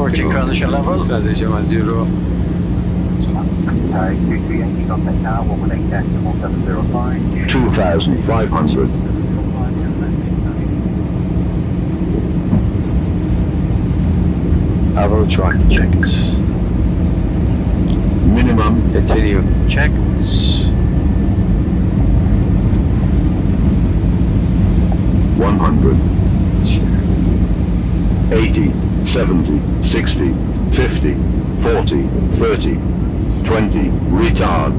reporting transition level. Transition 10. 2,500. Avo trying to check it. Minimum. Continue checks. 100. 80, 70, 60, 50, 40, 30, 20, retard.